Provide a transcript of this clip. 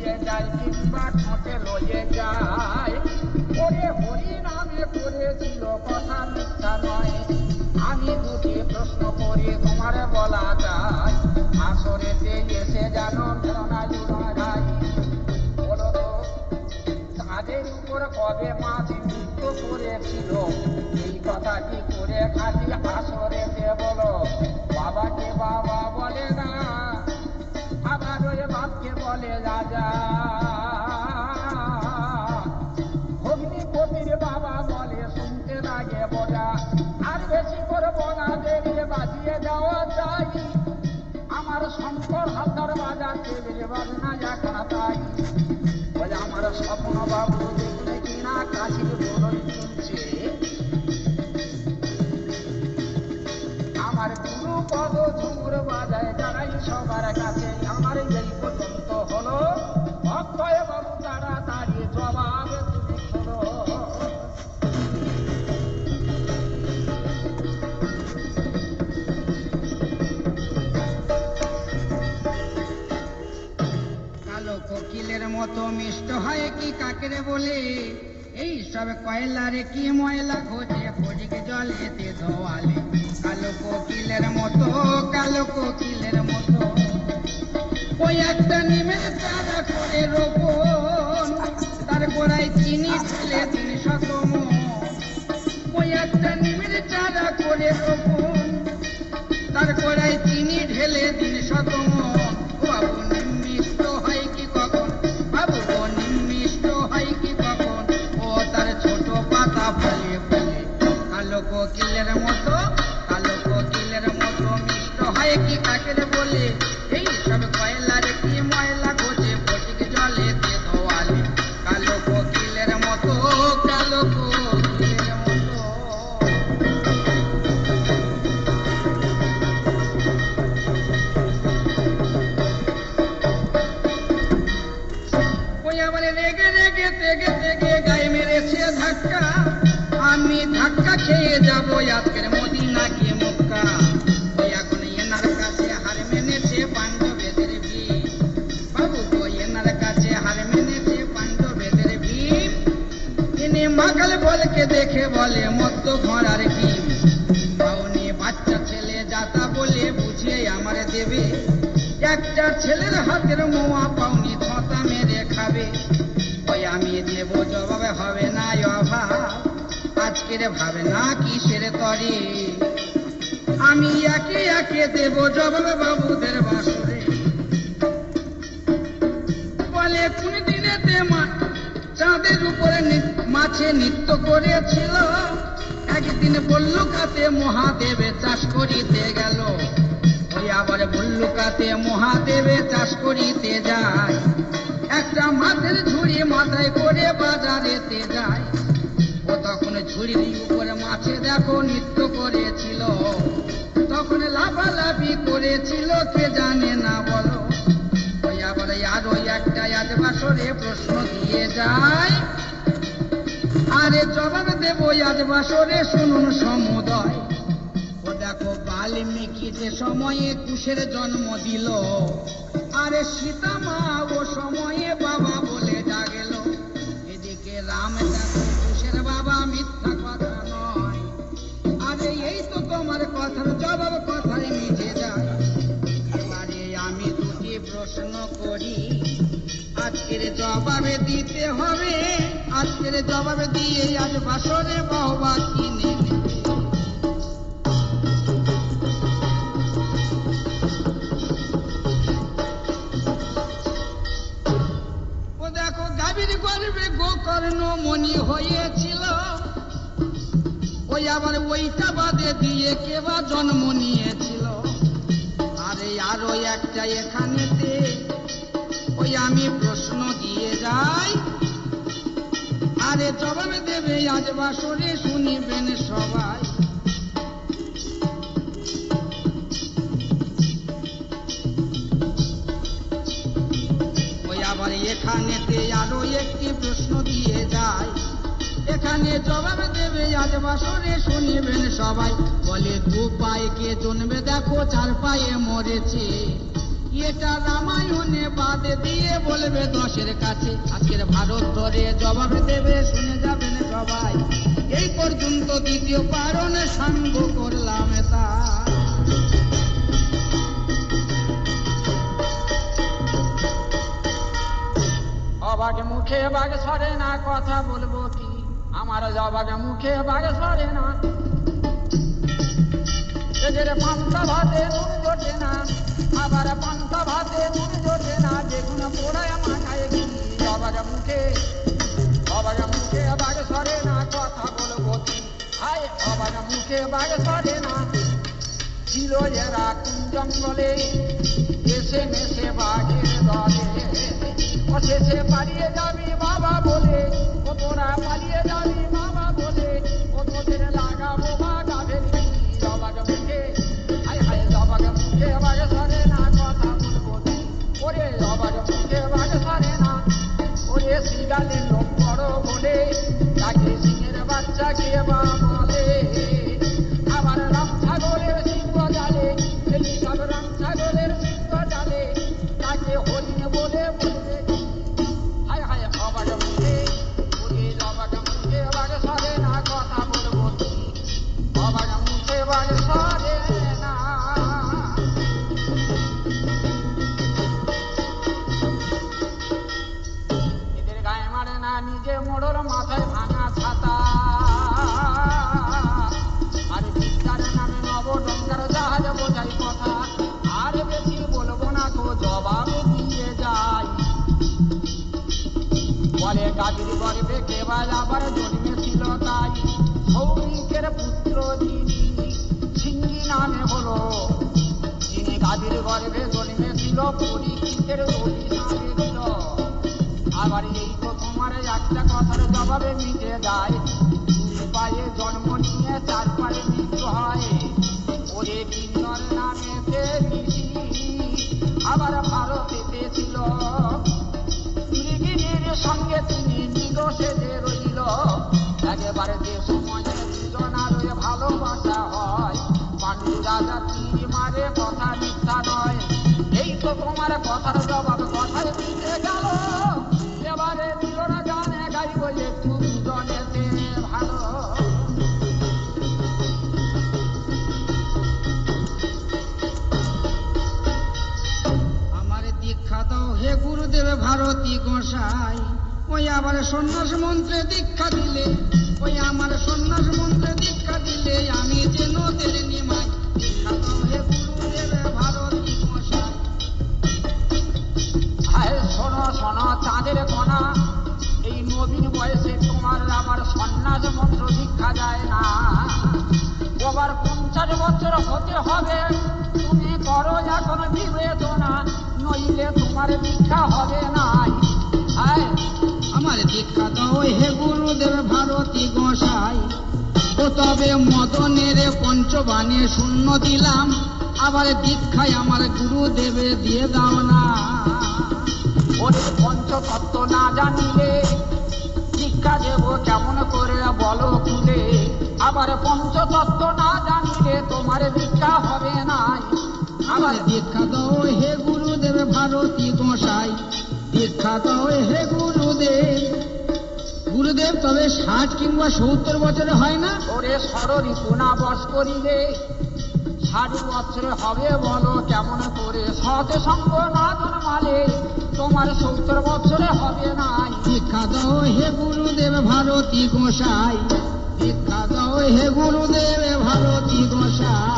লয়ে যায় কিংবা ঠোঁটে লয়ে যায়। ওরে হরি নামে করেছিল কথা মিথ্যা নয়। আমি দুটি প্রশ্ন করে তোমার বলা যায়, আসরেতে এসে জানো প্রেরণা জুড়াই। বলো তো তাদের উপর কবে মাছ নৃত্য করেছিল? এই কথা কি করে খালি আসরেতে বলো? বাবাকে বাবা বলে না, আবার ওই বাপকে বলে রাজা। ভগ্নিপতির বাবা বলে শুনতে লাগে বোঝা। আর বেশি করবো না, দেরিয়ে বাজিয়ে যাওয়া চাই। আমার শঙ্কর হালদার বাজাতে বেড়ে বাজনা একা তাই। বলে আমার স্বপ্ন বাবু দেখলে কিনা কাশির বলই চলছে। আমার গুরু পদ ঝুমুর বাজায় যারাই সবার কাছে। আমার এই পর্যন্ত হলো, অক্ষয় বাবু তাড়াতাড়ি জবাব তুমি শোনো। কালো কোকিলের মতো মিষ্ট হয় কি কাকেরে বলে? এই সব কয়লারে কি ময়লা খোঁজে ফটিকে জলেতে ধোয়ালে। কালো কোকিলের মতো, কালো কোকিলের মতো ওই একটা নিমের চারা করে রোপণ, তার গোড়ায় চিনি ঢেলে দিন শতম। ওই একটা নিমের চারা করে রোপণ, তার গোড়ায় চিনি ঢেলে দিন শতম। বাবু নিমিষ্ট হয় কি কখন, বাবু নিমিষ্ট হয় কি কখন, ও তার ছোট পাতা ফলে ফলে। কালো কোকিলের মতো, কালো কোকিলের মতো মিষ্ট হয় কি কাকের বলে? এই সব কয়লার কি ময়লা খোঁজে ফটিকে জলেতে ধোয়ালে। কালো কোকিলের মতো, কালো কোকিলের মতো। ওই আবার রেগে রেগে তেগে তেগে গায়ে মেরেছে ধাক্কা। আমি ধাক্কা খেয়ে যাবো আজকের মদিনা কি মক্কা। ওই এখন এনার কাছে হার মেনেছে পাণ্ডবেদের ভীম। বাবু গো এনার কাছে হার মেনেছে পাণ্ডবেদের ভীম। ইনি মাকাল বলকে দেখে বলে মত্ত ঘোড়ার ভীম। পাওনি বাচ্চা ছেলে যাতা বলে বুঝিয়ে আমার দেবে। একটা ছেলের হাতের মোয়া পাওনি ছতা মেরে খাবে। ওই আমি দেব জবাবে হবে না অভাব, আজকের ভাবে না কিসের তরে। আমি একে একে দেব জবাবে বাবুদের বাসরে। বলে কোন দিনেতে চাঁদের উপরে মাছে নৃত্য করেছিল। একদিন বল্লুকাতে মহাদেবে চাষ করিতে গেল। ওই আবার বল্লুকাতে মহাদেবে চাষ করিতে যায়। একটা মাছের ঝুড়ি মাথায় করে বাজারেতে যায়। ও তখন ঝুড়ির উপরে মাছে দেখো নৃত্য করেছিল। তখন লাফালাফি করেছিল কে জানে না বলো। ওই আবার আরো একটা আজ বাসরে প্রশ্ন দিয়ে যায়। আরে জবাব দেব আজ বাসরে শুনুন সমুদয়। ও দেখো বাল্মীকি যে সময়ে কুশের জন্ম দিল, আরে সীতা মা ও সময়ে বাবা বলে জাগেল। এদিকে রাম দেখো কুশের বাবা, মিথ্যা কথা নয়। আরে এই তো তোমার কথার জবাব কথায় মিশে যায়। এবারে আমি দুটি প্রশ্ন করি, আজকের জবাবে দিতে হবে। আজকের জবাবে দিয়ে আজ বাসরে বাহবা কিনে নেবে। ও দেখো গাভীর গর্ভে গোকর্ণ মণি হয়েছিল। ওই আবার ওইটা বাদে দিয়ে কেবা জন্ম নিয়েছিল। আরে আরো একটা এখানেতে ওই আমি প্রশ্ন দিয়ে যাই। আরে জবাব দেবে আজ বাসরে শুনিবেন সবাই। ওই আবার এখানেতে আরো একটি প্রশ্ন দিয়ে যায়। এখানে জবাব দেবে আজ বাসরে শুনিবেন সবাই। বলে দু পায়ে কে জন্মে দেখো চার পায়ে মরেছে। এটা রামায়ণে বাদ দিয়ে বলবে দশের কাছে, আজকের ভারত ধরে জবাব দেবে, শুনে যাবেন সবাই। এই পর্যন্ত দ্বিতীয় কারণে সাঙ্গ করলাম তা। অবাগে মুখে বাঘ সরে না, কথা বলবো কি আমার জবাগে মুখে বাঘ সরে না। এদের পান্তা ভাতে নুন জোটে না, আবার পান্তা ভাতে নুন জোটে না, যেগুলো পোড়ায় মাথায় ঘি। অবাগে মুখে বাঘ সরে না, কথা বলবো কি হায় অবাগে মুখে বাঘ সরে না। ছিল এরা কোন জঙ্গলে, এসে মেশে বাঘের দলে, অশেষে পালিয়ে যাবি বাবা বলে, ও তোরা পালিয়ে যাবি বাবা বলে, ও তোদের লাগাবো বাঘাভের ঘি। অবাগে মুখে হায় হায় অবাগে মুখে বাঘ সরে না, কথা বলবো কি ওরে অবাগে মুখে বাঘ সরে না। ওরে শ্রীগালে লোক বড় বলে, তাকে সিংহের বাচ্চা কে বা বলে, আবার রাম ছাগলের সিংহ জালে, এই সব রাম ছাগলের সিংহ জালে, তাকে হরিণ বলে বলবে। হায় হায় অবাগে মুখে ওরে অবাগে মুখে বাঘ সরে না, কথা বলবো কি অবাগে মুখে বাঘ সরে না। এদের গায়ে মারে না, নিজে মোড়র মাথায় ভাঙা ছাতা, আর বিদ্যার নামে নবডঙ্কার জাহাজ বোঝাই কথা। আর বেশি বলবো না তো জবাব দিয়ে যাই, বলে গাভীর গর্ভে কেবল আবার জন্মেছিল তাই। সৌরিকের পুত্র যিনি সিংহী নামে হলো, যিনি গাভীর গর্ভে জন্মেছিল পরীক্ষিতের অভিশাপে দিল। আবার এই তো তোমার একটা কথার জবাবে মিটে যায়, দুই পায়ে জন্ম নিয়ে চার পায়ে মৃত্যু হয়। ওরে কিন্নর নামেতে ঋষি আবার ভারতেতে ছিল, মৃগিনীর সঙ্গে তিনি নিদোষে যে রইল। একেবারে যে সময়ে দুজনার ভালোবাসা হয়, পাণ্ডু রাজা তীর মারে, কথা মিথ্যা নয়। এই তো তোমার কথার জবাব কথায় মিটে গেল। এবারে দিল না গানে গাইব একটু দুজনেতে ভালো। আমার দীক্ষা দাও হে গুরুদেব ভারতী গোসাই, ওই আবার সন্ন্যাস মন্ত্রে দীক্ষা দিলে, ওই আমার সন্ন্যাস মন্ত্রে দীক্ষা দিলে, আমি যে নদের নিমাই। দীক্ষা দাও হে গুরুদেব ভারতী গোসাই। হায় শোনো শোনো চাঁদের কণা, এই নবীন বয়সে তোমার আবার সন্ন্যাস মন্ত্র দীক্ষা যায় না। আবার 50 বছর হতে হবে, তুমি করো এখন বিবেচনা, নইলে তোমার দীক্ষা হবে না। হায় আমার দীক্ষা দাও হে গুরুদেব ভারতী গোসাই। ও তবে মদনের পঞ্চবাণী শূন্য দিলাম, আবার দীক্ষায় আমার গুরুদেবে দিয়ে দাও না। ওরে পঞ্চতত্ত্ব না জানিলে দীক্ষা দেব কেমন করে বলো খুলে, আবার পঞ্চতত্ত্ব না জানিলে তোমার দীক্ষা হবে না। আমার দীক্ষা দাও হে গুরুদেব ভারতী গোসাই, দীক্ষা দাও হে গুরুদেব। গুরুদেব তবে 60 কিংবা 70 বছরে হয় না? ওরে ষড়ঋতু না বস করিলে 60 বছরে হবে বলো কেমন করে? সৎসঙ্গ না জন্মালে তোমার 70 বছরে হবে না। দীক্ষা দাও হে গুরুদেব ভারতী গোসাই, দীক্ষা দাও হে গুরুদেব ভারতী গোসাই।